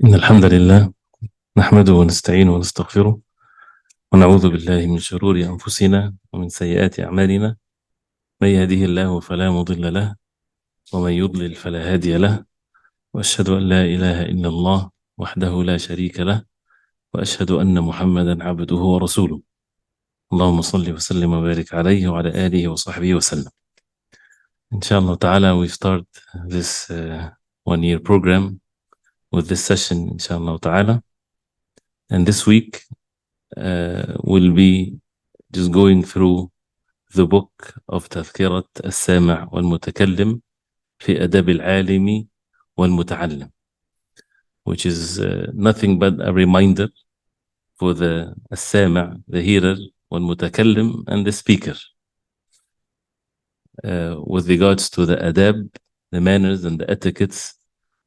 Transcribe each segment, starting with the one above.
إن الحمد لله نحمده ونستعينه ونستغفره ونعوذ بالله من شرور أنفسنا ومن سيئات أعمالنا. من يهده الله فلا مضل له ومن يضلل فلا هادي له، وأشهد أن لا إله إلا الله وحده لا شريك له، وأشهد أن محمدا عبده ورسوله. اللهم صل وسلم وبارك عليه وعلى آله وصحبه وسلم. Inshallah ta'ala, we start this one-year program with this session, inshallah ta'ala. And this week we'll be just going through the book of تذكرة السامع والمتكلم في أداب العالم والمتعلم, which is nothing but a reminder for the السامع, the hearer, والمتكلم, and the speaker, with regards to the adab, the manners and the etiquettes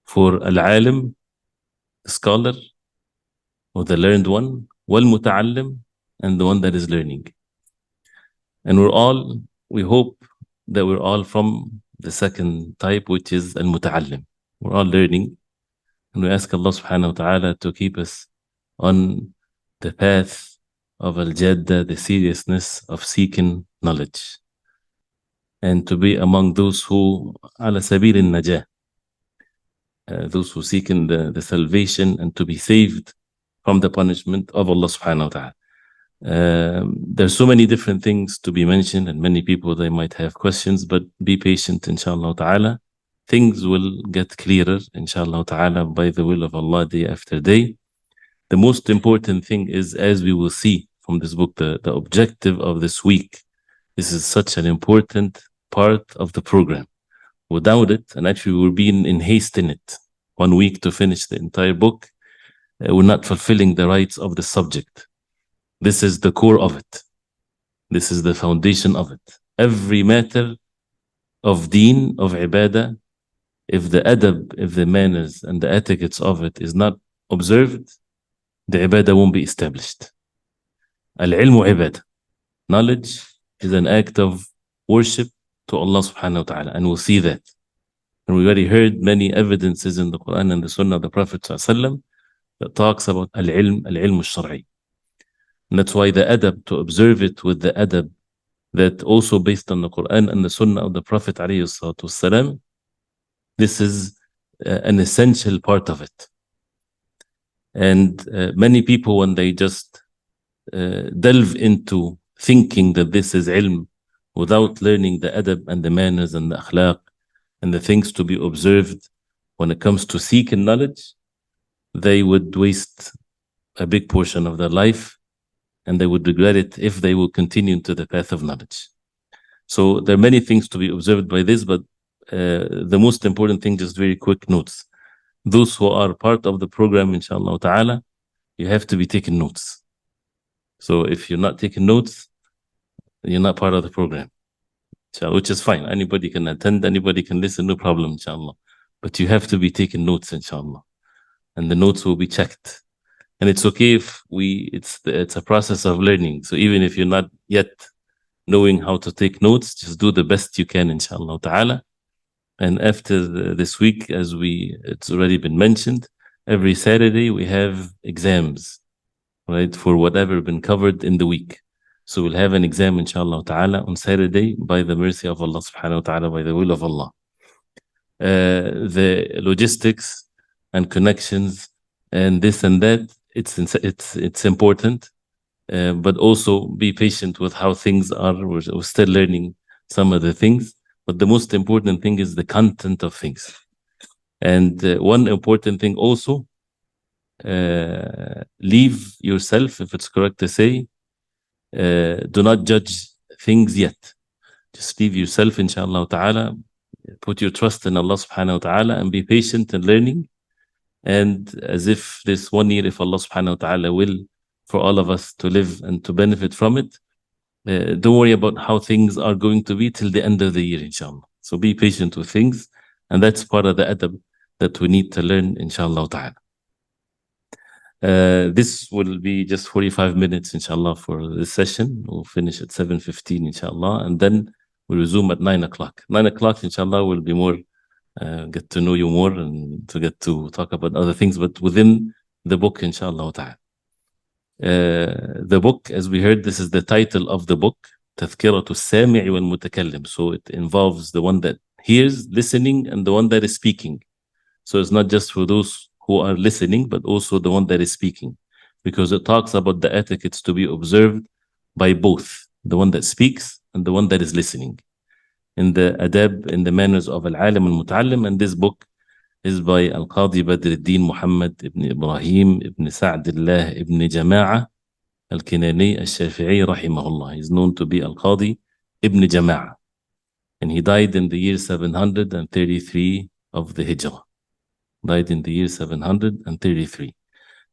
for al-alim, the scholar, or the learned one, والمتعلم, and the one that is learning. And we hope that we're all from the second type, which is al-muta'allim. We're all learning, and we ask Allah subhanahu wa ta'ala to keep us on the path of al-jadda, the seriousness of seeking knowledge, and to be among those who ala sabil al-najah, those who seek the salvation and to be saved from the punishment of Allah subhanahu wa ta'ala. There's so many different things to be mentioned, and many people, they might have questions, but be patient, inshallah ta'ala. Things will get clearer, inshallah ta'ala, by the will of Allah, day after day. The most important thing is, as we will see from this book, the objective of this week. This is such an important part of the program. Without it, and actually we're being in haste in it, 1 week to finish the entire book, we're not fulfilling the rights of the subject. This is the core of it. This is the foundation of it. Every matter of deen, of ibadah, if the adab, if the manners and the etiquettes of it is not observed, the ibadah won't be established. Al-ilmu ibadah. Knowledge is an act of worship to Allah subhanahu wa ta'ala, and we'll see that. And we already heard many evidences in the Quran and the Sunnah of the Prophet sallallahu alaihi wasallam that talks about al-ilm al-shar'i. And that's why the adab, to observe it with the adab that also based on the Quran and the Sunnah of the Prophet ﷺ, this is an essential part of it. And many people, when they just delve into thinking that this is ilm without learning the adab and the manners and the akhlaq and the things to be observed when it comes to seeking knowledge, they would waste a big portion of their life, and they would regret it if they will continue into the path of knowledge. So there are many things to be observed by this, but the most important thing, just very quick notes. Those who are part of the program, inshallah ta'ala, you have to be taking notes. So if you're not taking notes, you're not part of the program, inshallah, which is fine. Anybody can attend, anybody can listen, no problem, inshallah. But you have to be taking notes, inshallah. And the notes will be checked. And it's okay if it's a process of learning. So even if you're not yet knowing how to take notes, just do the best you can, inshallah ta'ala. And after this week, as it's already been mentioned, every Saturday we have exams, right, for whatever been covered in the week. So we'll have an exam, inshallah ta'ala, on Saturday by the mercy of Allah subhanahu wa ta'ala, by the will of Allah. The logistics and connections and this and that, it's important, but also be patient with how things are. We're still learning some of the things, but the most important thing is the content of things. And one important thing also, leave yourself, if it's correct to say, do not judge things yet. Just leave yourself, inshallah ta'ala, put your trust in Allah subhanahu wa ta'ala, and be patient in learning. And as if this 1 year, if Allah subhanahu wa ta'ala will, for all of us to live and to benefit from it, don't worry about how things are going to be till the end of the year, inshallah. So be patient with things, and that's part of the adab that we need to learn, inshallah ta'ala. This will be just 45 minutes, inshallah, for this session. We'll finish at 7:15, inshallah, and then we'll resume at 9 o'clock. 9 o'clock, inshallah, will be more get to know you more and to get to talk about other things, but within the book, inshallah ta'ala. The book, as we heard, this is the title of the book, تذكرة السامع والمتكلم. So it involves the one that hears, listening, and the one that is speaking. So it's not just for those who are listening, but also the one that is speaking, because it talks about the etiquettes to be observed by both, the one that speaks and the one that is listening, in the adab, in the manners of al-alim al-muta'allim. And this book is by Al-Qadi Badruddin Muhammad ibn Ibrahim ibn Sa'dillah ibn Jamaa Al-Kinani Al-Shafi'i rahimahullah. He's known to be Al-Qadi ibn Jamaa, and he died in the year 733 of the Hijrah. Died in the year 733.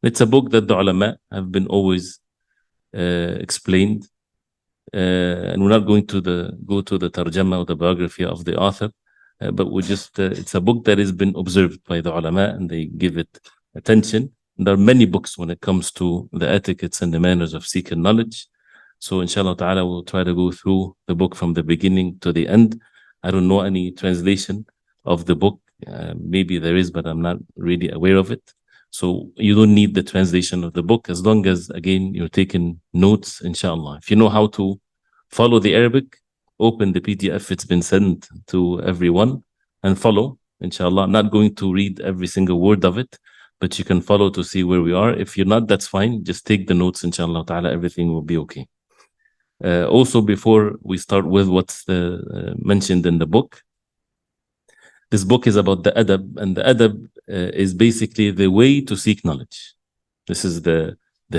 It's a book that the ulama have been always explained, and we're not going to go to the tarjama or the biography of the author, but we just it's a book that has been observed by the ulama, and they give it attention. And there are many books when it comes to the etiquettes and the manners of seeking knowledge. So inshallah ta'ala, we'll try to go through the book from the beginning to the end. I don't know any translation of the book. Maybe there is, but I'm not really aware of it. So you don't need the translation of the book, as long as, again, you're taking notes, inshallah. If you know how to follow the Arabic, open the PDF. It's been sent to everyone, and follow, inshallah. I'm not going to read every single word of it, but you can follow to see where we are. If you're not, that's fine. Just take the notes, inshallah ta'ala. Everything will be okay. Also, before we start with what's mentioned in the book, this book is about the adab, and the adab is basically the way to seek knowledge. This is the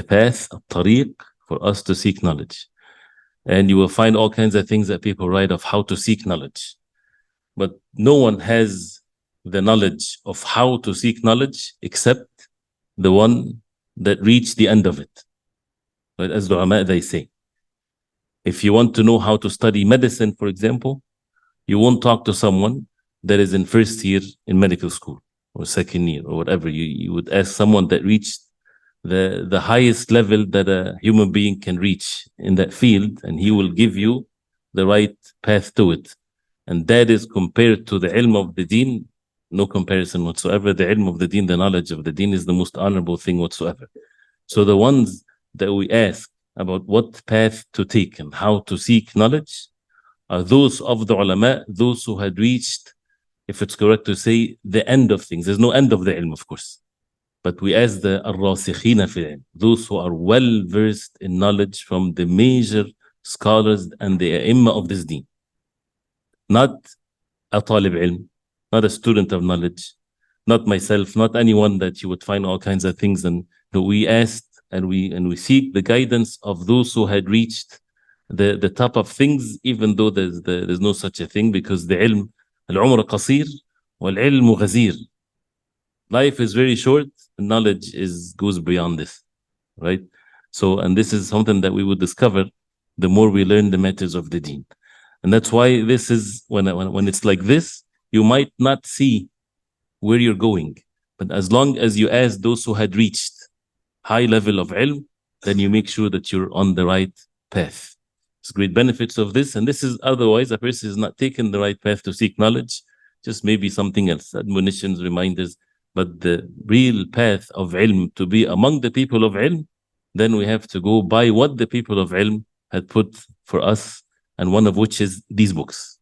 path, al-tariq, for us to seek knowledge. And you will find all kinds of things that people write of how to seek knowledge. But no one has the knowledge of how to seek knowledge except the one that reached the end of it. Right? As the ulama, they say, if you want to know how to study medicine, for example, you won't talk to someone that is in first year in medical school or second year or whatever. You would ask someone that reached the highest level that a human being can reach in that field, and he will give you the right path to it. And that is compared to the ilm of the deen, no comparison whatsoever. The ilm of the deen, the knowledge of the deen, is the most honorable thing whatsoever. So the ones that we ask about what path to take and how to seek knowledge are those of the ulama, those who had reached, if it's correct to say, the end of things. There's no end of the ilm, of course. But we ask the الراسخين في العلم, those who are well versed in knowledge from the major scholars and the ai of this deen. Not a talib ilm, not a student of knowledge, not myself, not anyone that you would find all kinds of things. And we asked and we seek the guidance of those who had reached the top of things, even though there's no such a thing, because the ilm, al-umr qasir wal-ilm ghazir. Life is very short, and knowledge goes beyond this, right? So, and this is something that we would discover the more we learn the matters of the deen. And that's why this is, when it's like this, you might not see where you're going. But as long as you ask those who had reached high level of ilm, then you make sure that you're on the right path. There's great benefits of this. And this is, otherwise, a person is not taking the right path to seek knowledge, just maybe something else, admonitions, reminders. But the real path of ilm, to be among the people of ilm, then we have to go by what the people of ilm had put for us, and one of which is these books.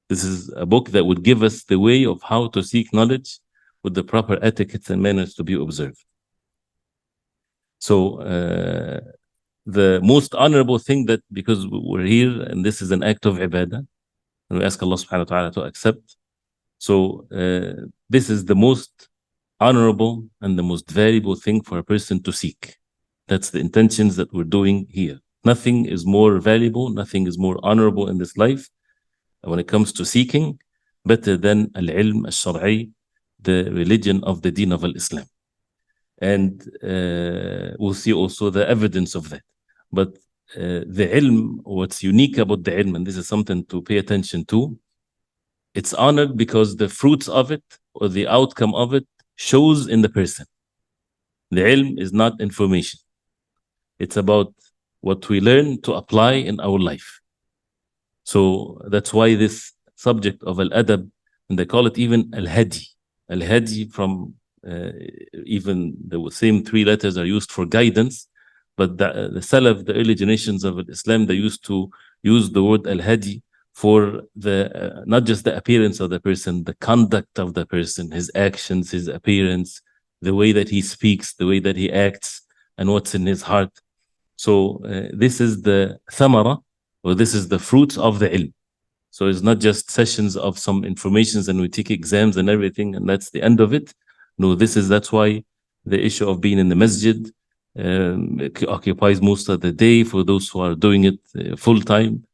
This is a book that would give us the way of how to seek knowledge with the proper etiquettes and manners to be observed. So the most honorable thing, that because we're here and this is an act of ibadah, and we ask Allah subhanahu wa ta'ala to accept. So this is the most honorable and the most valuable thing for a person to seek. That's the intentions that we're doing here. Nothing is more valuable, nothing is more honorable in this life when it comes to seeking, better than al-ilm al-shar'i, the religion of the deen of al-Islam. And we'll see also the evidence of that. But the ilm, what's unique about the ilm, and this is something to pay attention to, it's honored because the fruits of it or the outcome of it shows in the person. The ilm is not information. It's about what we learn to apply in our life. So that's why this subject of al-adab, and they call it even al-hadi. Al-hadi from even the same three letters are used for guidance, but the Salaf, the early generations of Islam, they used to use the word al-hadi for the not just the appearance of the person, the conduct of the person, his actions, his appearance, the way that he speaks, the way that he acts, and what's in his heart. So this is the thamara, or this is the fruits of the ilm. So it's not just sessions of some informations and we take exams and everything and that's the end of it. No, that's why the issue of being in the masjid occupies most of the day for those who are doing it full time,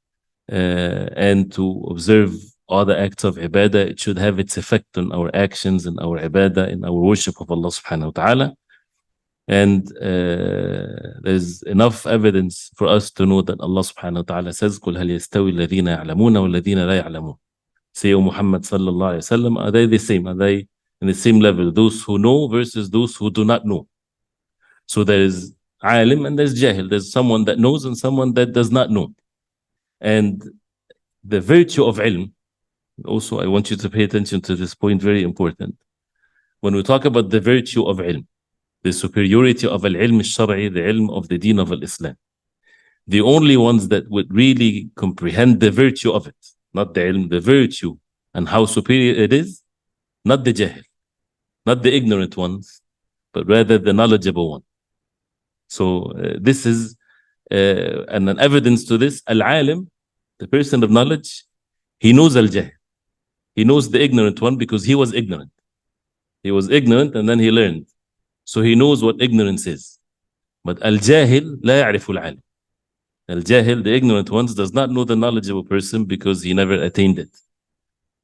and to observe all the acts of ibadah. It should have its effect on our actions and our ibadah and our worship of Allah subhanahu wa ta'ala. And there's enough evidence for us to know that Allah subhanahu wa ta'ala says, قُلْ هَلْ يَسْتَوِي الَّذِينَ يَعْلَمُونَ وَالَّذِينَ لَا يَعْلَمُونَ. Say, O Muhammad sallallahu alayhi wa sallam, are they the same? Are they in the same level? Those who know versus those who do not know. So there is alim and there's jahil. There's someone that knows and someone that does not know. And the virtue of ilm, also I want you to pay attention to this point, very important. When we talk about the virtue of ilm, the superiority of al-ilm al-shar'i, the ilm of the deen of al-Islam, the only ones that would really comprehend the virtue of it, not the ilm, the virtue and how superior it is, not the jahil, not the ignorant ones, but rather the knowledgeable one. So this is and an evidence to this, al-alim, the person of knowledge, he knows al-jahil. He knows the ignorant one because he was ignorant. He was ignorant and then he learned. So he knows what ignorance is. But al-jahil la ya'rifu al-alim. Al-jahil, the ignorant ones, does not know the knowledgeable person because he never attained it.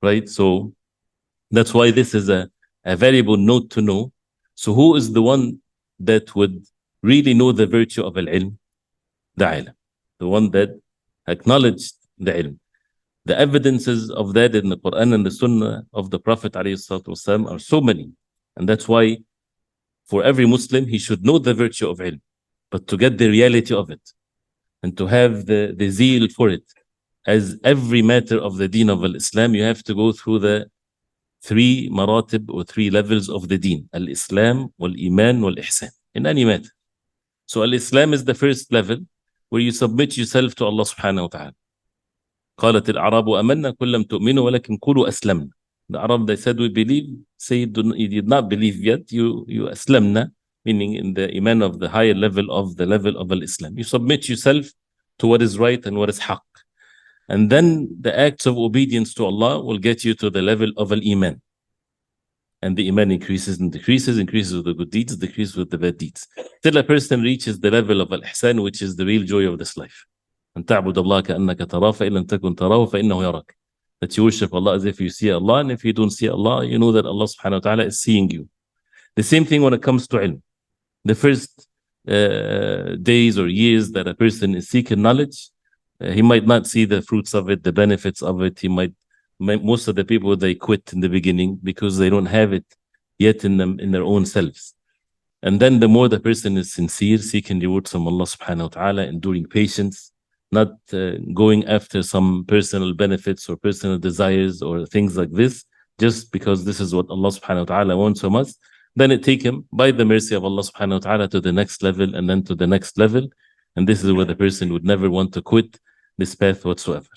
Right? So that's why this is a valuable note to know. So who is the one that would really know the virtue of al-ilm? The alim. The one that acknowledged the ilm. The evidences of that in the Quran and the Sunnah of the Prophet ﷺ are so many. And that's why for every Muslim, he should know the virtue of ilm, but to get the reality of it and to have the zeal for it. As every matter of the deen of Islam, you have to go through the three maratib or three levels of the deen: al-Islam, wal-Iman, wal-Ihsan, in any matter. So al-Islam is the first level where you submit yourself to Allah subhanahu wa ta'ala. قالت الأعراب أمنا قل لم تؤمنوا ولكن قولوا أسلمنا. The Arab, they said, we believe. Say you did not believe yet, you aslamna, meaning in the iman of the higher level of the level of al-Islam. You submit yourself to what is right and what is haqq. And then the acts of obedience to Allah will get you to the level of al-Iman. And the Iman increases and decreases with the good deeds, decreases with the bad deeds. Till a person reaches the level of al-Ihsan, which is the real joy of this life. أن تعبد الله كأنك تراه فإن لم تكن تراه فإنه يراك. That you worship Allah as if you see Allah, and if you don't see Allah, you know that Allah subhanahu wa ta'ala is seeing you. The same thing when it comes to ilm. The first days or years that a person is seeking knowledge, he might not see the fruits of it, the benefits of it. Most of the people, they quit in the beginning because they don't have it yet in their own selves. And then the more the person is sincere, seeking rewards from Allah subhanahu wa ta'ala, enduring patience, not going after some personal benefits or personal desires or things like this, just because this is what Allah subhanahu wa ta'ala wants from us, then it take him by the mercy of Allah subhanahu wa ta'ala to the next level and then to the next level. And this is where the person would never want to quit this path whatsoever.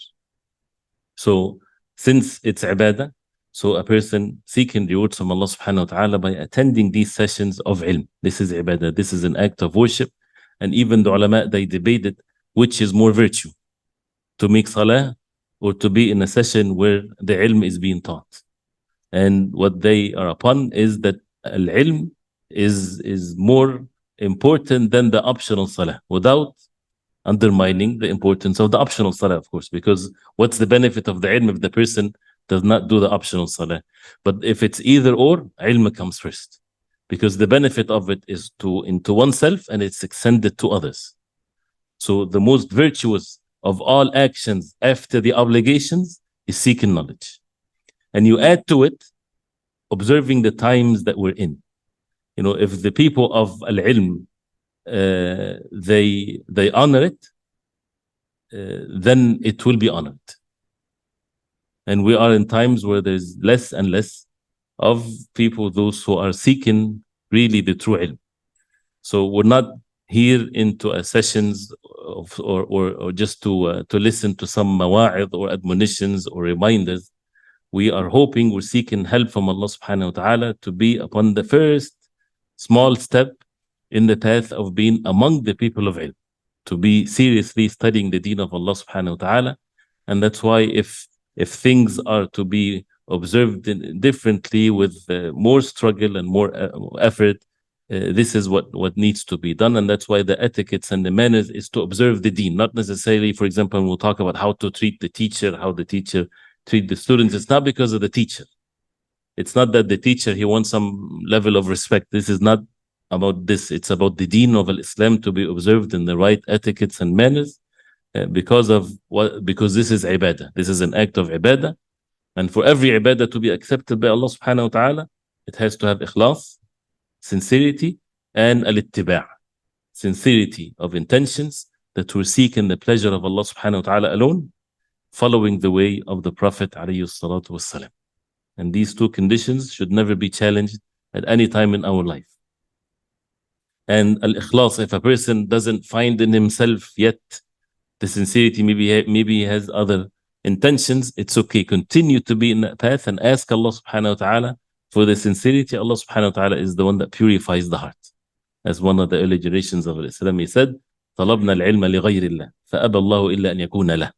So since it's ibadah, so a person seeking rewards from Allah subhanahu wa ta'ala by attending these sessions of ilm. This is ibadah, this is an act of worship. And even the ulama, they debated which is more virtue, to make salah or to be in a session where the ilm is being taught. And what they are upon is that al-ilm is more important than the optional salah, without undermining the importance of the optional salah, of course, because what's the benefit of the ilm if the person does not do the optional salah? But if it's either or, ilm comes first, because the benefit of it is into oneself and it's extended to others. So the most virtuous of all actions after the obligations is seeking knowledge. And you add to it observing the times that we're in. You know, if the people of al-ilm, they honor it, then it will be honored. And we are in times where there's less and less of people, those who are seeking really the true ilm. So we're not here into a sessions of, or just to listen to some mawa'id or admonitions or reminders. We are hoping, we're seeking help from Allah subhanahu wa ta'ala to be upon the first small step in the path of being among the people of ilm, to be seriously studying the deen of Allah subhanahu wa ta'ala. And that's why if things are to be observed differently with more struggle and more effort, this is what needs to be done. And that's why the etiquettes and the manners is to observe the deen, not necessarily, for example, we'll talk about how to treat the teacher, how the teacher treat the students. It's not because of the teacher. It's not that the teacher, he wants some level of respect. This is not about this. It's about the deen of Islam to be observed in the right etiquettes and manners, because this is ibadah. This is an act of ibadah. And for every ibadah to be accepted by Allah subhanahu wa ta'ala, it has to have ikhlas, sincerity, and al-ittiba', sincerity of intentions, that we're seeking the pleasure of Allah subhanahu wa ta'ala alone, following the way of the Prophet alayhi salatu wassalam. And these two conditions should never be challenged at any time in our life. And al-ikhlas, if a person doesn't find in himself yet the sincerity, maybe he has other intentions, it's okay. Continue to be in that path and ask Allah subhanahu wa ta'ala for the sincerity. Allah subhanahu wa ta'ala is the one that purifies the heart. As one of the early generations of Islam, he said, طَلَبْنَا الْعِلْمَ لِغَيْرِ اللَّهِ فَأَبَى اللَّهُ إِلَّا أَنْ يَكُونَ لَهُ.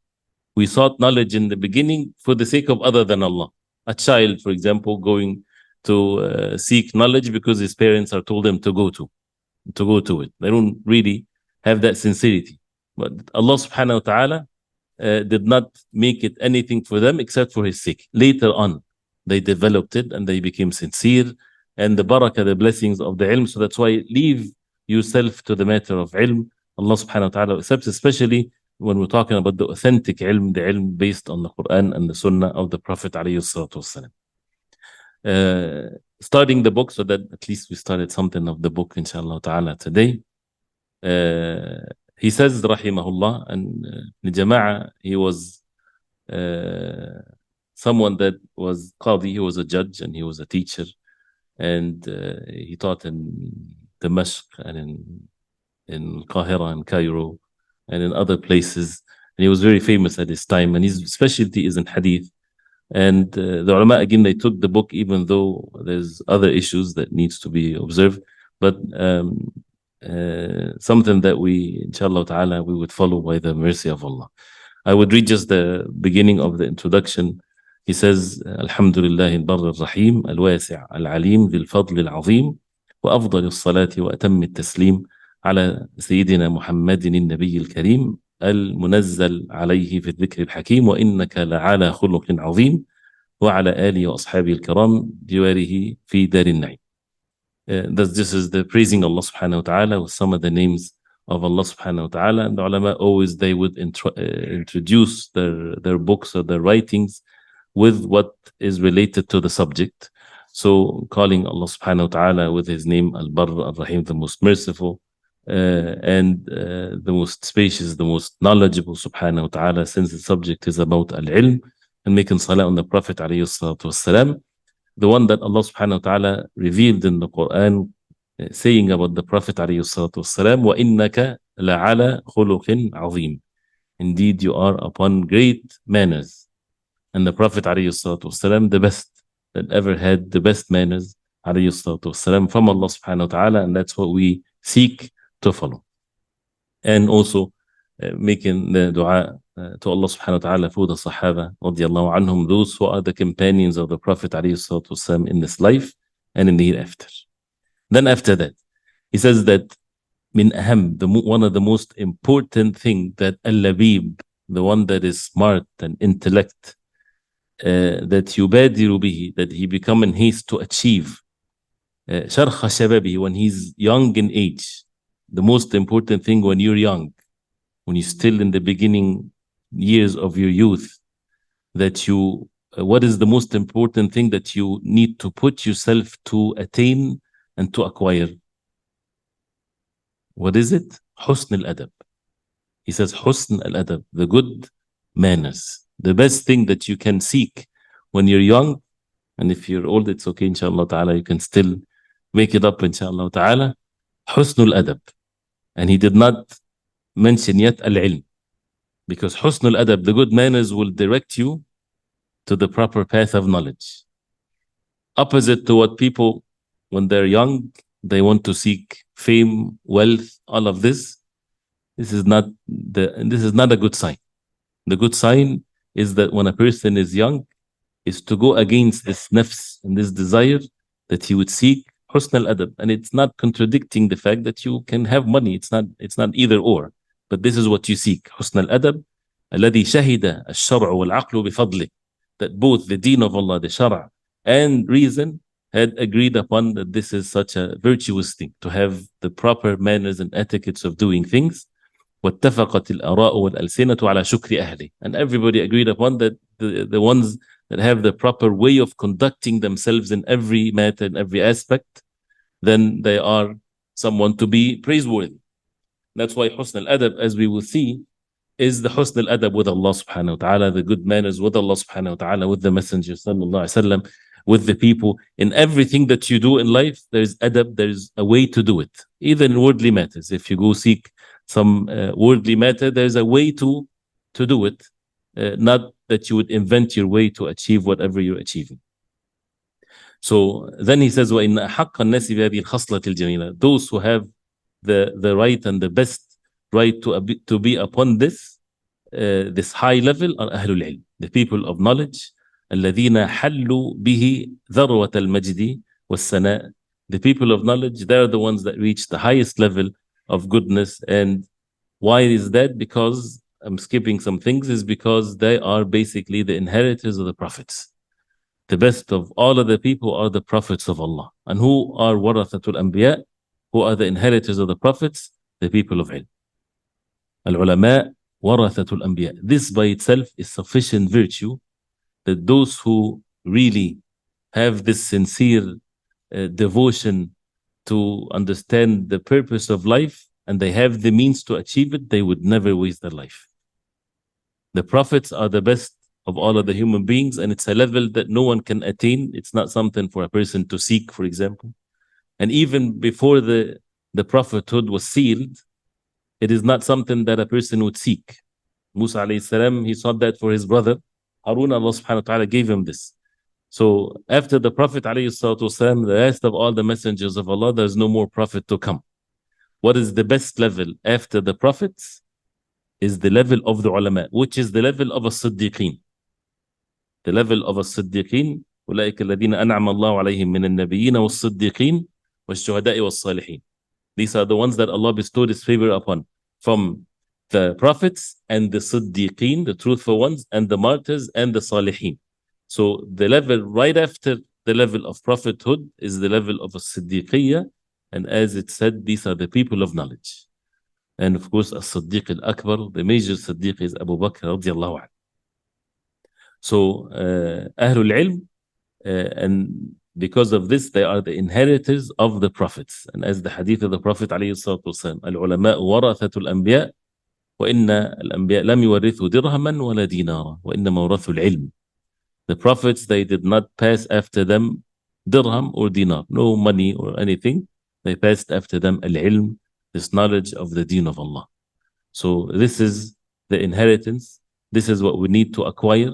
We sought knowledge in the beginning for the sake of other than Allah. A child, for example, going to seek knowledge because his parents are told him to go to it. They don't really have that sincerity. But Allah subhanahu wa ta'ala did not make it anything for them except for his sake. Later on, they developed it and they became sincere, and the barakah, the blessings of the ilm. So that's why leave yourself to the matter of ilm. Allah subhanahu wa ta'ala accepts, especially when we're talking about the authentic ilm, the ilm based on the Quran and the Sunnah of the Prophet alayhi salatu wasalam. Starting the book, so that at least we started something of the book, inshallah ta'ala, today. He says, rahimahullah, and Jamaa, he was someone that was qadi, he was a judge and he was a teacher, and he taught in Damascus and in Qahira and Cairo and in other places, and he was very famous at his time, and his specialty is in hadith. And the ulama, again, they took the book even though there's other issues that needs to be observed, but something that we, inshallah ta'ala, we would follow by the mercy of Allah. I would read just the beginning of the introduction. He says, Alhamdulillah al-Barr al-Rahim, al-Wasi' al-Alim, ذي الفضل العظيم, وأفضل الصلاة وأتم التسليم على سيدنا محمد النبي الكريم المنزل عليه في الذكر الحكيم وإنك لعلى خلق عظيم وعلى آله وأصحابه الكرام جواره في دار النعيم. This is the praising Allah subhanahu wa ta'ala with some of the names of Allah subhanahu wa ta'ala. And the ulama always, they would introduce their books or their writings with what is related to the subject. So calling Allah subhanahu wa ta'ala with his name Al-Barr Al-Rahim, the most merciful, and the most spacious, the most knowledgeable subhanahu wa ta'ala, since the subject is about al-ilm, and making salah on the Prophet alayhi salatu wassalam, the one that Allah subhanahu wa ta'ala revealed in the Quran, saying about the Prophet alayhi salatu wassalam, وَإِنَّكَ لَعَلَى خُلُقٍ عَظِيمٍ. Indeed, you are upon great manners. And the Prophet alayhi salatu wassalam, the best that ever had the best manners alayhi salatu wassalam from Allah subhanahu wa ta'ala, and that's what we seek to follow. And also making the dua to Allah subhanahu wa ta'ala for the Sahaba radiallahu anhum, those who are the companions of the Prophet alayhi salatu wasalam in this life and in the hereafter. Then after that, he says that min aham, one of the most important thing that al-labib, the one that is smart and intellect, that yubadiru bihi, that he become in haste to achieve, sharkha shababihi, when he's young in age. The most important thing when you're young, when you're still in the beginning years of your youth, that you, what is the most important thing that you need to put yourself to attain and to acquire? What is it? Husn al-adab. He says, Husn al-adab, the good manners. The best thing that you can seek when you're young, and if you're old, it's okay, inshallah ta'ala, you can still make it up, inshallah ta'ala. Husnul adab. And he did not mention yet al-ilm. Because husnul adab, the good manners, will direct you to the proper path of knowledge. Opposite to what people, when they're young, they want to seek fame, wealth, all of this. This is not a good sign. The good sign is that when a person is young, is to go against this nafs and this desire, that he would seek husn al-adab. And it's not contradicting the fact that you can have money. It's not either or. But this is what you seek. Husn al-adab, الذي شهد الشرع والعقل بفضله. That both the deen of Allah, the shara, and reason had agreed upon that this is such a virtuous thing, to have the proper manners and etiquettes of doing things. واتفقت الآراء والألسنة على شكر أهله. And everybody agreed upon that the ones that have the proper way of conducting themselves in every matter, in every aspect, then they are someone to be praiseworthy. That's why husn al-adab, as we will see, is the husn al-adab with Allah subhanahu wa ta'ala, the good manners with Allah subhanahu wa ta'ala, with the Messenger sallallahu alayhi wa sallam, with the people. In everything that you do in life, there's adab, there's a way to do it. Even in worldly matters, if you go seek some worldly matter, there's a way to do it, not that you would invent your way to achieve whatever you're achieving. So then he says, وَإِنَّ أَحَقَّ النَّاسِ بِهَذِهِ الْخَصْلَةِ الْجَمِيلَةِ. Those who have the right and the best right to be upon this high level are أهل العلم, the people of knowledge, الذين حلوا به ذروة المجد والثناء. The people of knowledge, they are the ones that reach the highest level of goodness. And why is that? Because I'm skipping some things, is because they are basically the inheritors of the prophets. The best of all of the people are the prophets of Allah. And who are warathatul anbiya? Who are the inheritors of the prophets? The people of ilm. Al-ulama warathatul anbiya. This by itself is sufficient virtue that those who really have this sincere devotion to understand the purpose of life, and they have the means to achieve it, they would never waste their life. The prophets are the best of all of the human beings, and it's a level that no one can attain. It's not something for a person to seek, for example. And even before the prophethood was sealed, it is not something that a person would seek. Musa alayhi salam, he sought that for his brother Harun. Allah subhanahu wa ta'ala gave him this. So after the Prophet alayhi salatu wasalam, the rest of all the messengers of Allah, there's no more prophet to come. What is the best level after the prophets is the level of the ulama, which is the level of a siddiqeen. The level of a siddiqeen, أولئك الذين أنعم الله عليهم من النبيين والصديقين والشهداء والصالحين. These are the ones that Allah bestowed His favor upon, from the prophets and the siddiqeen, the truthful ones, and the martyrs and the salihin. So the level right after the level of prophethood is the level of a siddiqiyya, and as it said, these are the people of knowledge. And of course, as-siddiq al-akbar, the major siddiq, is Abu Bakr radiallahu anhu. So Ahlul Ilm, and because of this, they are the inheritors of the prophets. And as the hadith of the Prophet alayhi salatu wasalam, al-ulama warathatul anbiya, wa inna al-anbiya lam yuwarithu dirhaman wala dinara, wa inna mawrathul ilm. The prophets, they did not pass after them dirham or dinar, no money or anything. They passed after them al-ilm, this knowledge of the deen of Allah. So this is the inheritance. This is what we need to acquire.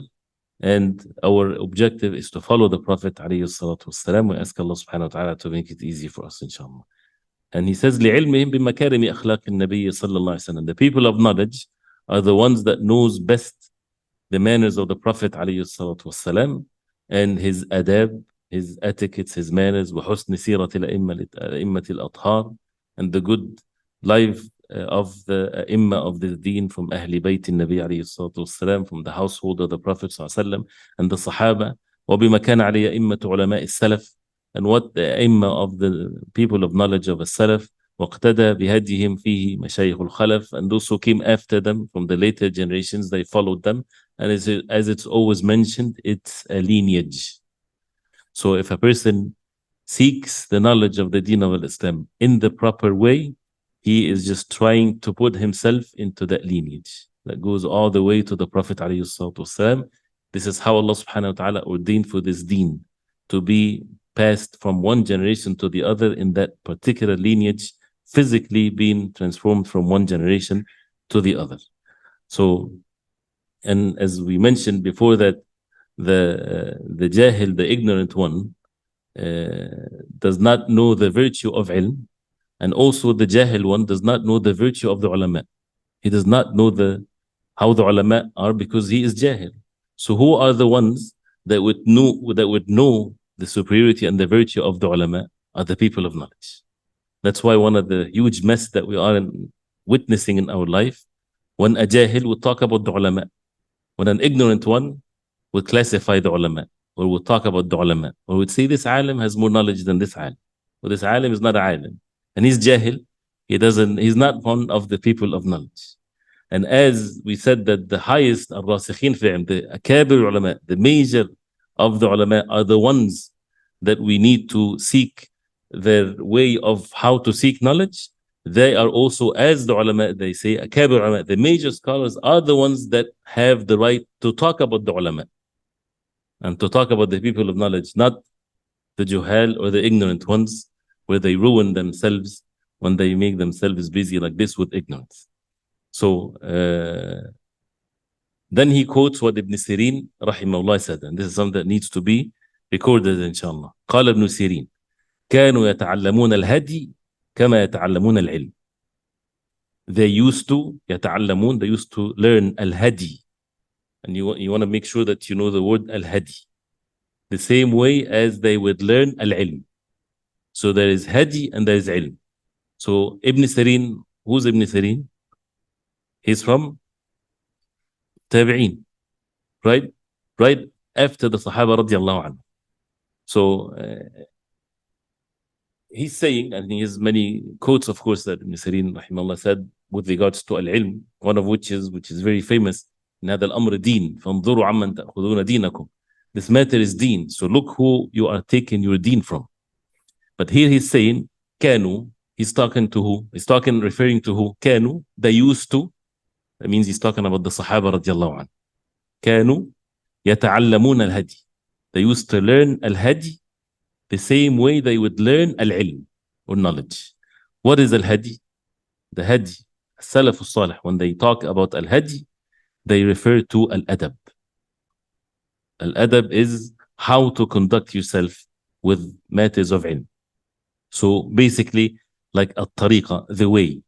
And our objective is to follow the Prophet alayhi salatu wasalam. We ask Allah subhanahu wa ta'ala to make it easy for us, inshallah. And he says, لِعِلْمِهِمْ بِمَكَارِمِ أَخْلَاقِ النَّبِيِّ صَلَّى اللَّهُ عَلَيْهِ وسلم. The people of knowledge are the ones that knows best the manners of the Prophet alayhi salatu wasalam, and his adab, his etiquettes, his manners, وَحُسْنِ سِيرَةِ الْأَئِمَّةِ الْأَطْهَارِ, and the good life of the Imma of the Deen from Ahli Bayt Nabi alayhi salatu wasalam, from the household of the Prophet sallallahu, and the Sahaba. وَبِمَا كَانَ عَلَيْهِ أَئِمَّةُ عُلَمَاءِ السَّلَفِ, and what the Imma of the people of knowledge of the Salaf, وَاقْتَدَى بِهَدْيِهِمْ فِيهِ مَشَايِخُ الْخَلَفِ, and those who came after them from the later generations, they followed them. And as it's always mentioned, it's a lineage. So if a person seeks the knowledge of the Deen of Islam in the proper way, he is just trying to put himself into that lineage. that goes all the way to the Prophet ﷺ. This is how Allah subhanahu wa ta'ala ordained for this deen to be passed from one generation to the other in that particular lineage, physically being transformed from one generation to the other. So, and as we mentioned before that, the jahil, the ignorant one, does not know the virtue of ilm, and also the jahil one does not know the virtue of the ulama. He does not know how the ulama are because he is jahil. So who are the ones that would know the superiority and the virtue of the ulama? Are the people of knowledge. That's why one of the huge mess that we are witnessing in our life, when a jahil would talk about the ulama, when an ignorant one would classify the ulama, or would talk about the ulama, or would say this alim has more knowledge than this alim, or this alim is not a alim, and he's jahil. He's not one of the people of knowledge. And as we said that the highest al-rasikhin fi ilm, the akabir ulama, the major of the ulama are the ones that we need to seek their way of how to seek knowledge. They are also, as the ulama, they say, akabir ulama, the major scholars are the ones that have the right to talk about the ulama and to talk about the people of knowledge, not the juhal or the ignorant ones, where they ruin themselves when they make themselves busy like this with ignorance. So then he quotes what Ibn Sirin rahimahullah said, and this is something that needs to be recorded inshallah. قال ابن سيرين كانوا يتعلمون الهدي كما يتعلمون العلم. They used to يتعلمون, they used to learn al-hadi, and you want to make sure that you know the word al-hadi, the same way as they would learn al-ilm. So there is hadi and there is ilm. So Ibn Sirin, who's Ibn Sirin? He's from Tabi'een, right? Right after the Sahaba radiallahu anhu. So he's saying, and he has many quotes, of course, that Ibn Sirin rahimahullah said with regards to al-ilm, one of which is very famous, in هذا الأمر دين فانظروا عمن تأخذون دينكم. This matter is deen, so look who you are taking your deen from. But here he's saying كانوا, he's talking to who? He's referring to who? كانوا, they used to. That means he's talking about the Sahaba radiallahu anhu. كانوا يتعلمون الهدي. They used to learn al-hadi the same way they would learn al-ilm, or knowledge. What is al-hadi? The hadi, Salaf al-Salih, when they talk about al-hadi, they refer to al-adab. Al-adab is how to conduct yourself with matters of ilm. So basically, like al-tariqa, the way.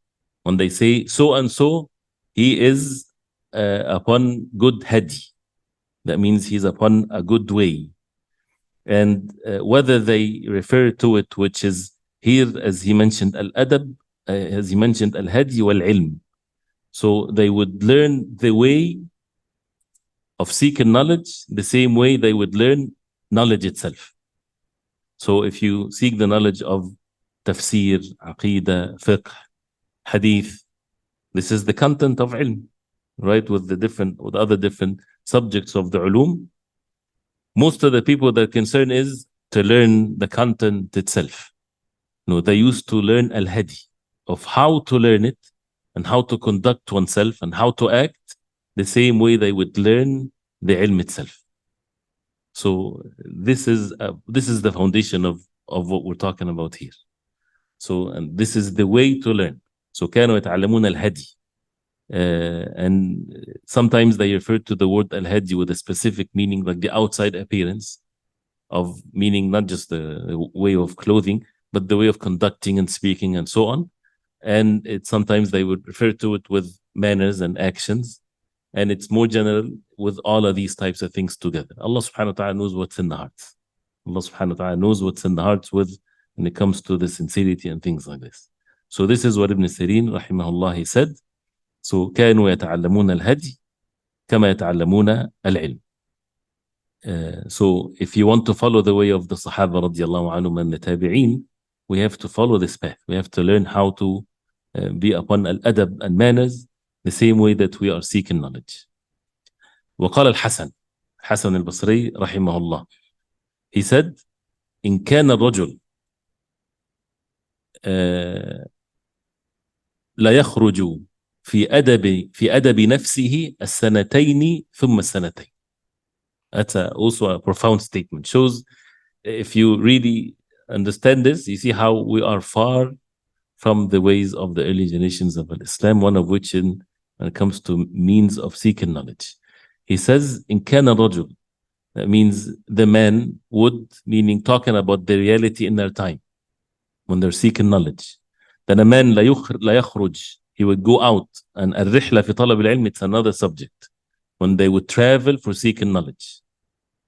When they say so and so, he is upon good hadi. That means he's upon a good way. And whether they refer to it, which is here, as he mentioned, al-adab, as he mentioned, al-hadi wal-ilm. So they would learn the way of seeking knowledge the same way they would learn knowledge itself. So if you seek the knowledge of tafsir, aqidah, fiqh, hadith, this is the content of ilm, right? With other different subjects of the ulum. Most of the people, their concern is to learn the content itself. No, they used to learn al-hadi, of how to learn it and how to conduct oneself and how to act the same way they would learn the ilm itself. So this is the foundation of what we're talking about here. So, and this is the way to learn. So كانوا يتعلمون الهدي. And sometimes they refer to the word al-hadi with a specific meaning, like the outside appearance, of meaning not just the way of clothing, but the way of conducting and speaking and so on. And sometimes they would refer to it with manners and actions, and it's more general with all of these types of things together. Allah subhanahu wa ta'ala knows what's in the hearts. Allah subhanahu wa ta'ala knows what's in the hearts when it comes to the sincerity and things like this. So this is what Ibn Sirin rahimahullah, he said. So كانوا يتعلمون الهدي كما يتعلمون العلم. So if you want to follow the way of the Sahaba radiallahu anhum and the Tabi'een, we have to follow this path. We have to learn how to be upon al-adab and manners the same way that we are seeking knowledge. وقال الحسن, حسن البصري رحمه الله, he said, إن كان الرجل لا يخرج في أدب نفسه السنتين ثم السنتين. That's also a profound statement. Shows if you really understand this, you see how we are far from the ways of the early generations of Islam, one of which when it comes to means of seeking knowledge. He says, in kana rajul, that means the man would, meaning talking about the reality in their time, when they're seeking knowledge. Then a man لا يخرج, he would go out, and الرحلة في طلب العلم, it's another subject. When they would travel for seeking knowledge,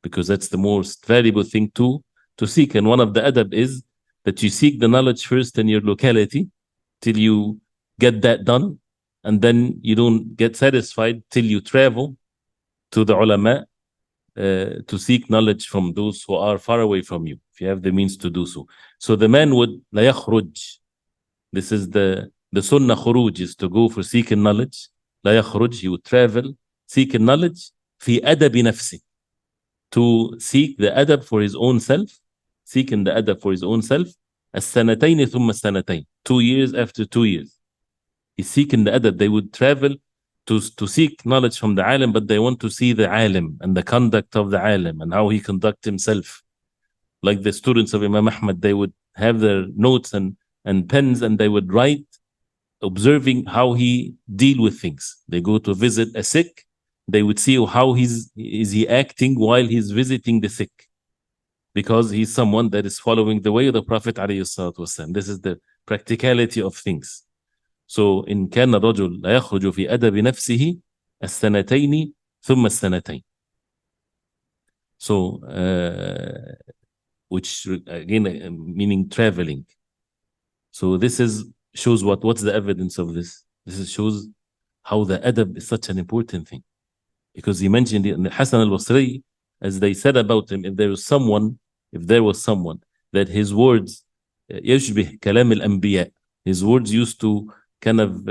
because that's the most valuable thing to seek. And one of the adab is that you seek the knowledge first in your locality till you get that done, and then you don't get satisfied till you travel to the ulama to seek knowledge from those who are far away from you, if you have the means to do so. So the man would لا يخرج. This is the sunnah khuruj, is to go for seeking knowledge. لا يخرج, he would travel seeking knowledge في أدب نفسه, to seek the adab for his own self, seeking the adab for his own self. السنتين ثم السنتين, 2 years after 2 years. He's seeking the adab. They would travel to seek knowledge from the alim, but they want to see the alim and the conduct of the alim and how he conducts himself. Like the students of Imam Ahmad, they would have their notes and pens, and they would write, observing how he deal with things. They go to visit a sick, they would see how is he acting while he's visiting the sick, because he's someone that is following the way of the Prophet ﷺ. This is the practicality of things. So in كان الرجل لا يخرج في أدب نفسه السنتين ثم السنتين. So which again meaning traveling. So this shows what's the evidence of this? This shows how the adab is such an important thing, because he mentioned it in Hassan al-Basri, as they said about him, if there was someone that his words يشبه كلام الأنبياء, his words used to kind of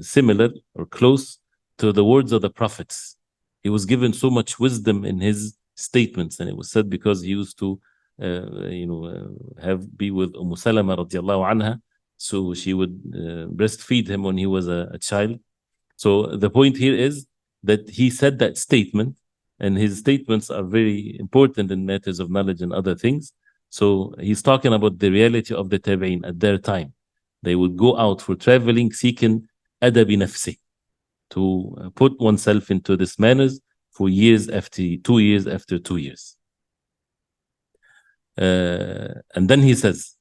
similar or close to the words of the prophets. He was given so much wisdom in his statements, and it was said because he used to be with Salama radiallahu anha, so she would breastfeed him when he was a child. So the point here is that he said that statement, and his statements are very important in matters of knowledge and other things. So he's talking about the reality of the tabi'in at their time. They would go out for traveling, seeking adabi nafsi, to put oneself into this manners for years after 2 years after 2 years. And then he says,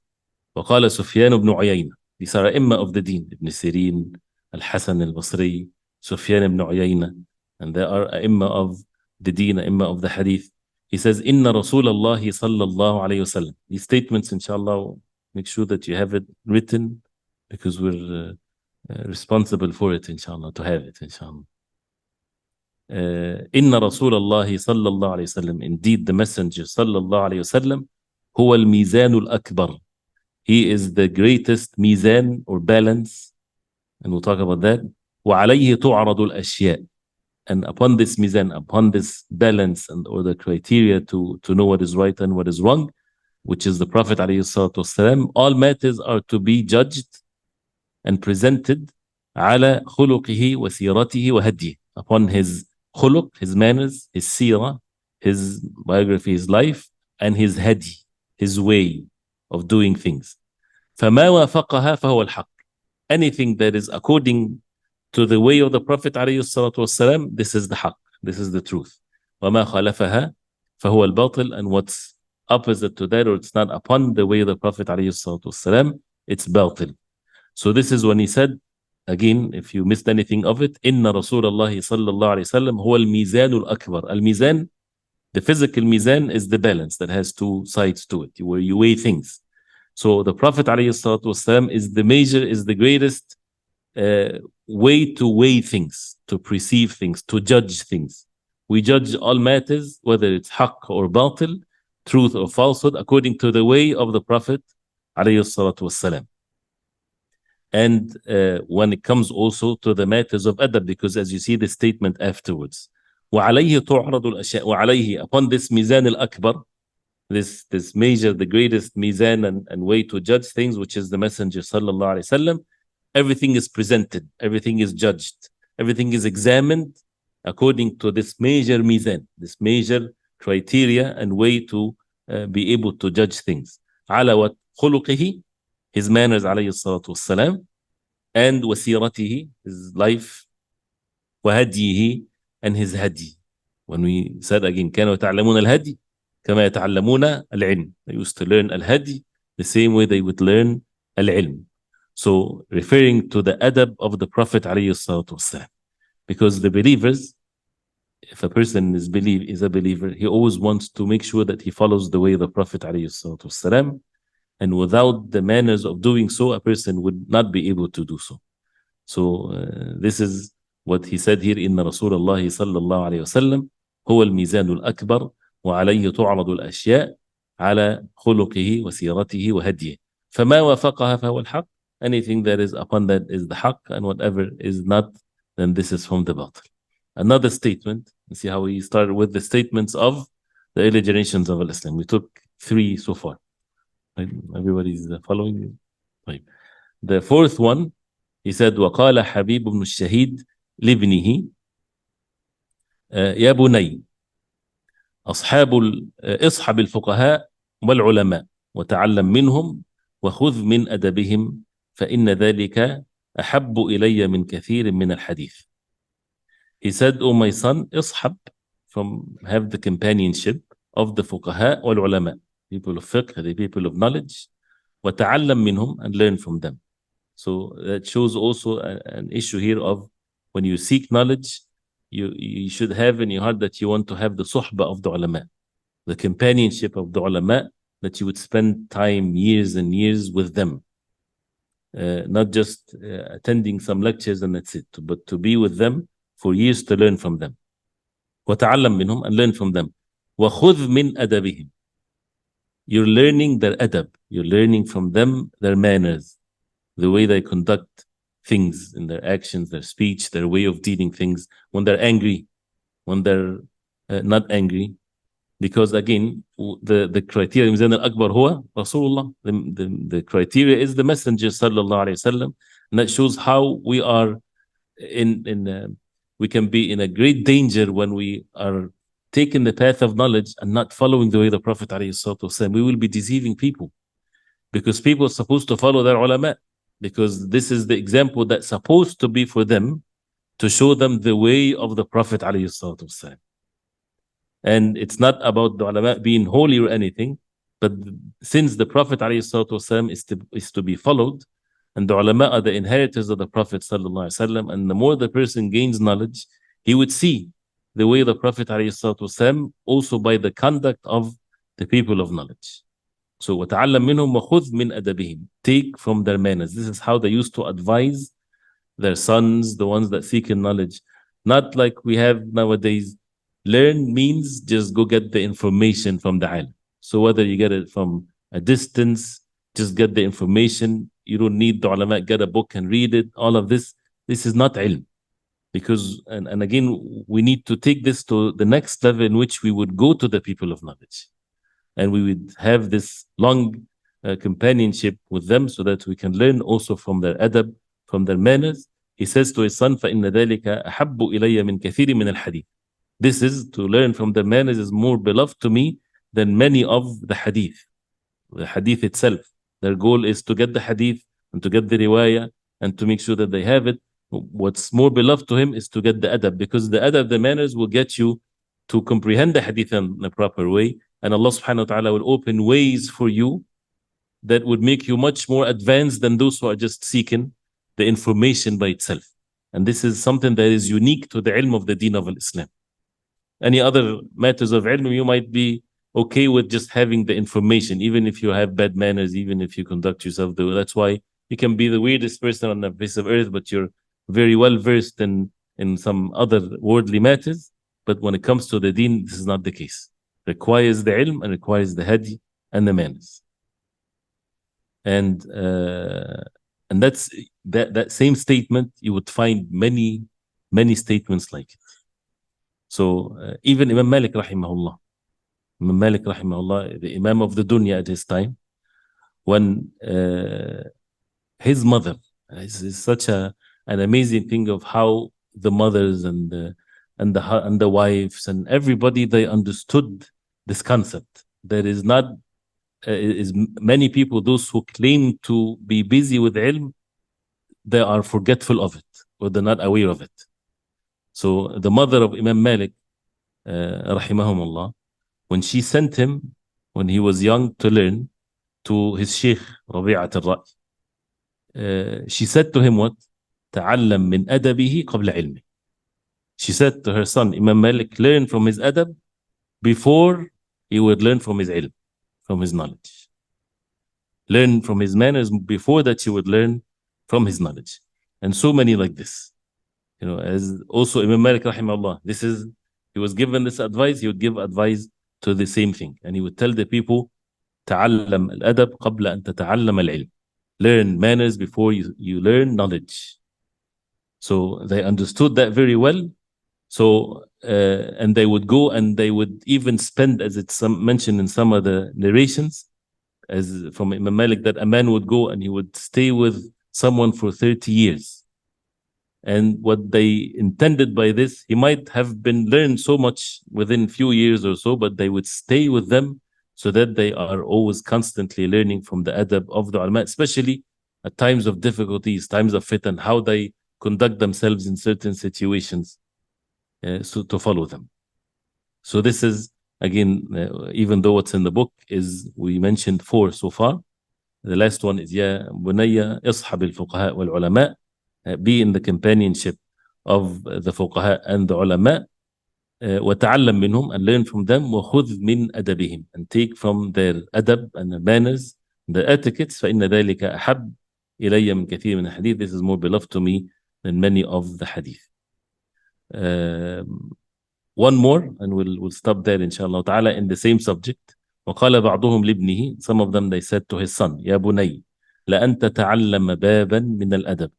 وقال سفيان بن عيينة. These are Imma of the Deen, Ibn Sirin, Al-Hasan al-Basri, Sufyan ibn Uyayna, and there are Imma of the Deen, Imma of the Hadith. He says, Inna Rasulullah sallallahu alayhi wasallam. These statements, inshallah, make sure that you have it written, because we're responsible for it, inshallah, to have it, inshallah. Inna Rasulullah sallallahu alayhi wasallam. Indeed, the Messenger sallallahu alayhi wasallam, huwa al-mizan al-akbar. He is the greatest mizan or balance, and we'll talk about that. وَعَلَيْهِ تُعْرَضُ الْأَشْيَاء. And upon this mizan, upon this balance or the criteria to know what is right and what is wrong, which is the Prophet ﷺ, all matters are to be judged and presented على خلقه وسيرته وهديه, upon his khuluq, his manners, his seerah, his biography, his life, and his hadi, his way of doing things. فما وافقها فهو الحق. Anything that is according to the way of the Prophet ﷺ, this is the haqq, this is the truth. وما خالفها فهو الباطل. And what's opposite to that, or it's not upon the way of the Prophet ﷺ, it's batil. So this is when he said, again, if you missed anything of it, Inna Rasulullah sallallahu alayhi wasallam huwa al-mizan al-akbar. Al-mizan, the physical mizan, is the balance that has two sides to it, where you weigh things. So the Prophet ﷺ is the major, is the greatest way to weigh things, to perceive things, to judge things. We judge all matters, whether it's haqq or batil, truth or falsehood, according to the way of the Prophet ﷺ. And when it comes also to the matters of adab, because as you see the statement afterwards, وَعَلَيْهِ تُعْرَضُ الْأَشْيَاء. وَعَلَيْهِ, upon this mizan al-akbar, this major, the greatest mizan and way to judge things, which is the Messenger sallallahu alaihi wasallam, everything is presented, everything is judged, everything is examined according to this major mizan, this major criteria and way to be able to judge things. على what خلقه, his manners عليه الصلاة والسلام, and وسيرته, his life, وهديه, and his hadi. When we said again, كانوا يتعلمون الهدي كما يتعلمون العلم. They used to learn al-hadi the same way they would learn al-ilm. So referring to the adab of the Prophet عليه الصلاة والسلام. Because the believers, if a person is a believer, he always wants to make sure that he follows the way of the Prophet عليه الصلاة والسلام. And without the manners of doing so, a person would not be able to do so. So this is what he said here, إن رسول الله صلى الله عليه وسلم هو الميزان الأكبر وعليه تعرض الأشياء على خلقه وسيرته وهديه فما وافقها فهو الحق. Anything that is upon that is the haqq, and whatever is not, then this is from the batil. Another statement, you see how we started with the statements of the early generations of Islam. We took 3 so far. Everybody's following. The fourth one, he said, وقال حبيب بن الشهيد لابنه يا بني اصحب الفقهاء والعلماء وتعلم منهم وخذ من أدبهم فإن ذلك أحب إلي من كثير من الحديث. He said, oh my son, اصحب, have the companionship of the فقهاء والعلماء, people of fiqh, the people of knowledge, وتعلم منهم, and learn from them. So that shows also an issue here of when you seek knowledge, you should have in your heart that you want to have the suhbah of the ulama, the companionship of the ulama, that you would spend time, years and years with them. Not just attending some lectures and that's it, but to be with them for years to learn from them. وَتَعَلَّمْ مِنْهُمْ, and learn from them. وَخُذْ مِنْ أَدَبِهِمْ. You're learning their adab. You're learning from them their manners, the way they conduct things in their actions, their speech, their way of dealing things, when they're angry, when they're not angry. Because again, the criteria, Mizan al-Akbar huwa Rasulullah. The criteria is the Messenger sallallahu alayhi wasallam, and that shows how we are we can be in a great danger when we are taking the path of knowledge and not following the way of the Prophet alayhi wasallam. We will be deceiving people, because people are supposed to follow their ulama, because this is the example that's supposed to be for them, to show them the way of the Prophet alayhi wasallam. And it's not about the ulama being holy or anything, but since the Prophet ﷺ is to be followed, and the ulama are the inheritors of the Prophet ﷺ, and the more the person gains knowledge, he would see the way of the Prophet ﷺ also by the conduct of the people of knowledge. So وَتَعَلَّمْ مِنْهُمْ وَخُذْ مِنْ أَدَبِهِمْ. Take from their manners. This is how they used to advise their sons, the ones that seek in knowledge. Not like we have nowadays. Learn means just go get the information from the alim. So whether you get it from a distance, just get the information. You don't need the ulama, get a book and read it. All of this is not ilm. Because, and again, we need to take this to the next level in which we would go to the people of knowledge. And we would have this long companionship with them so that we can learn also from their adab, from their manners. He says to his son, فَإِنَّ ذَلِكَ أَحَبُّ إِلَيَّ مِنْ كَثِيرٍ مِنَ الْحَدِيثِ. This is to learn from the manners is more beloved to me than many of the hadith. The hadith itself. Their goal is to get the hadith and to get the riwayah and to make sure that they have it. What's more beloved to him is to get the adab, because the adab, the manners, will get you to comprehend the hadith in a proper way. And Allah subhanahu wa ta'ala will open ways for you that would make you much more advanced than those who are just seeking the information by itself. And this is something that is unique to the ilm of the deen of Islam. Any other matters of ilm, you might be okay with just having the information, even if you have bad manners, even if you conduct yourself the way. That's why you can be the weirdest person on the face of earth, but you're very well versed in some other worldly matters. But when it comes to the deen, this is not the case. It requires the ilm and requires the hadi and the manners. And that's that same statement, you would find many statements like it. So even Imam Malik rahimahullah, the Imam of the dunya at his time, when his mother, It's such an amazing thing of how the mothers and the wives and everybody, they understood this concept. There is not is many people, those who claim to be busy with ilm, they are forgetful of it, or they're not aware of it. So the mother of Imam Malik, rahimahumullah, when she sent him when he was young to learn to his sheikh Rabi'at al-Ra'i, she said to him what? تعلم من أدبه قبل علمه. She said to her son Imam Malik, learn from his adab before he would learn from his ilm, from his knowledge. Learn from his manners before that you would learn from his knowledge. And so many like this. You know, as also Imam Malik rahimahullah, he was given this advice, he would give advice to the same thing. And he would tell the people, تعلم الأدب قبل أن تتعلم العلم. Learn manners before you learn knowledge. So they understood that very well. So, and they would go and they would even spend, as it's mentioned in some of the narrations, as from Imam Malik, that a man would go and he would stay with someone for 30 years. And what they intended by this, he might have been learned so much within few years or so, but they would stay with them so that they are always constantly learning from the adab of the ulama, especially at times of difficulties, times of fitan, how they conduct themselves in certain situations, so to follow them. So this is, again, even though what's in the book is, we mentioned 4 so far. The last one is, يا بني اصحب الفقهاء والعلماء, be in the companionship of the fuqaha and the ulama, وتعلم منهم, and learn from them, وخذ من أدبهم, and take from their adab and the manners, the etiquettes, فإن ذلك أحب إلي من كثير من الحديث. This is more beloved to me than many of the hadith. One more, and we'll stop there inshallah ta'ala in the same subject. وقال بعضهم لابنه, some of them, they said to his son, يا بني لأن تتعلم بابا من الأدب,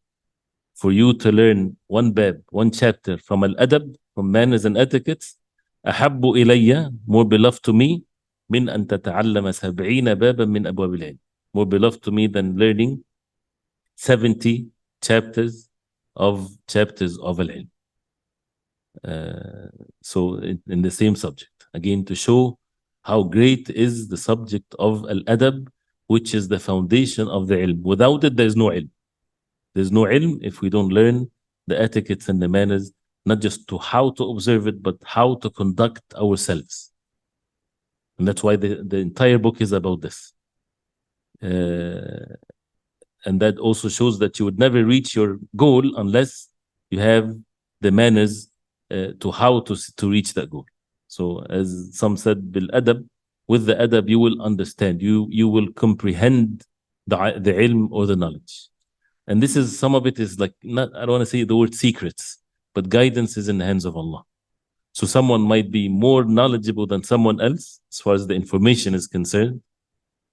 for you to learn one bab, one chapter from al-adab, from manners and etiquettes, أحب إلي, more beloved to me, من أن تتعلم 70 بابا من أبواب العلم, more beloved to me than learning 70 chapters of al-ilm. So in the same subject, again, to show how great is the subject of al-adab, which is the foundation of the ilm. Without it, there's no ilm. There's no ilm if we don't learn the etiquettes and the manners, not just to how to observe it, but how to conduct ourselves. And that's why the entire book is about this. And that also shows that you would never reach your goal unless you have the manners to how to reach that goal. So as some said, bil adab, with the adab you will understand, you will comprehend the ilm or the knowledge. And this is, some of it is like, not, I don't want to say the word secrets, but guidance is in the hands of Allah. So someone might be more knowledgeable than someone else as far as the information is concerned,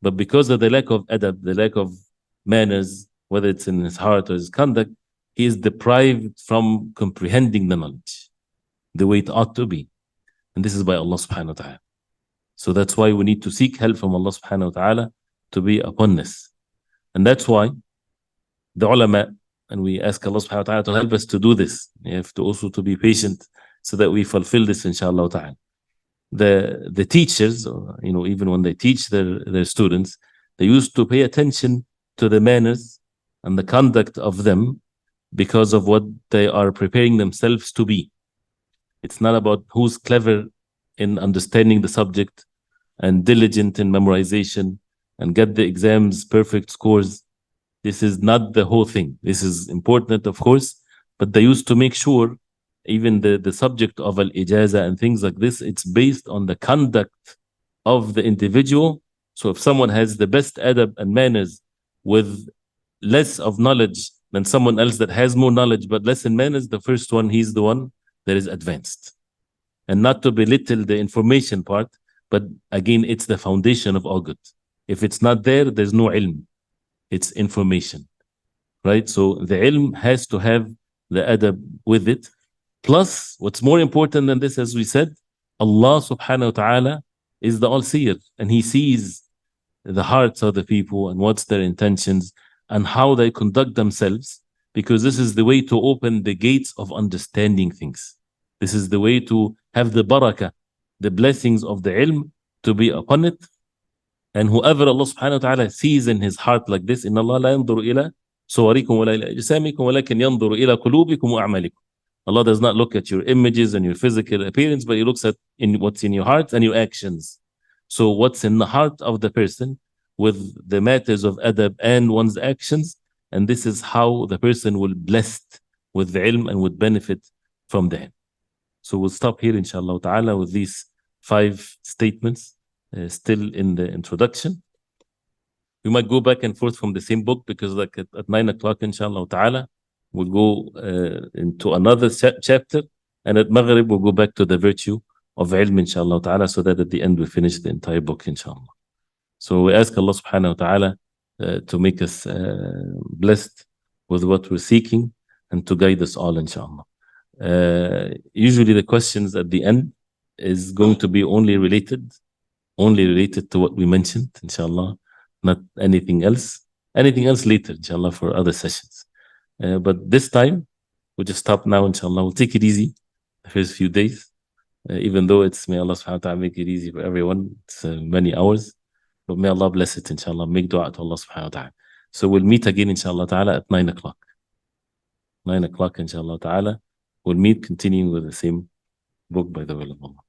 but because of the lack of adab, the lack of manners, whether it's in his heart or his conduct, he is deprived from comprehending the knowledge the way it ought to be. And this is by Allah subhanahu wa ta'ala. So that's why we need to seek help from Allah subhanahu wa ta'ala to be upon this. And that's why the ulama, and we ask Allah subhanahu wa ta'ala to help us to do this. We have to also to be patient so that we fulfill this, inshallah ta'ala. The teachers, you know, even when they teach their students, they used to pay attention to the manners and the conduct of them because of what they are preparing themselves to be. It's not about who's clever in understanding the subject and diligent in memorization and get the exams perfect scores. This is not the whole thing. This is important, of course, but they used to make sure even the subject of al-ijaza and things like this, it's based on the conduct of the individual. So if someone has the best adab and manners with less of knowledge than someone else that has more knowledge but less in manners, the first one, he's the one that is advanced. And not to belittle the information part, but again, it's the foundation of all good. If it's not there, there's no ilm. It's information, right? So the ilm has to have the adab with it. Plus, what's more important than this, as we said, Allah subhanahu wa ta'ala is the all-seer, and He sees the hearts of the people and what's their intentions. and how they conduct themselves, because this is the way to open the gates of understanding things. This is the way to have the barakah, the blessings of the ilm to be upon it. And whoever Allah subhanahu wa ta'ala sees in his heart like this, إن الله لا ينظر إلى صوركم ولا إلى أجسامكم ولكن ينظر إلى قلوبكم وأعمالكم. Allah does not look at your images and your physical appearance, but He looks at what's in your heart and your actions. So what's in the heart of the person with the matters of adab and one's actions, and this is how the person will blessed with the ilm and would benefit from the ilm. So we'll stop here inshallah ta'ala with these 5 statements still in the introduction. We might go back and forth from the same book, because like at 9 o'clock inshallah ta'ala we'll go into another chapter, and at Maghrib we'll go back to the virtue of ilm inshallah ta'ala, so that at the end we finish the entire book inshallah. So we ask Allah subhanahu wa ta'ala to make us blessed with what we're seeking and to guide us all inshallah. Usually the questions at the end is going to be only related to what we mentioned inshallah, not anything else later inshallah for other sessions. But this time we'll just stop now inshallah. We'll take it easy the first few days, even though it's, may Allah subhanahu wa ta'ala make it easy for everyone. It's many hours, but may Allah bless it inshallah. Make dua to Allah subhanahu wa ta'ala. So we'll meet again inshallah ta'ala at 9 o'clock. 9 o'clock inshallah ta'ala we'll meet, continuing with the same book by the will of Allah.